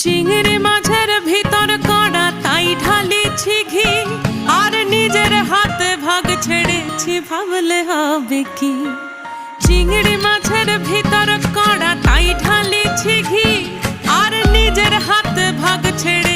চিংড়ি মাছের ভিতর কড়া তাই ঢালিছি ঘি, আর নিজের হাতে ভাগ ছেড়েছি ভাবলে হবে কি। চিংড়ি মাছের ভিতর কড়া তাই ঢালিছি ঘি, আর নিজের হাতে ভাগ ছেড়ে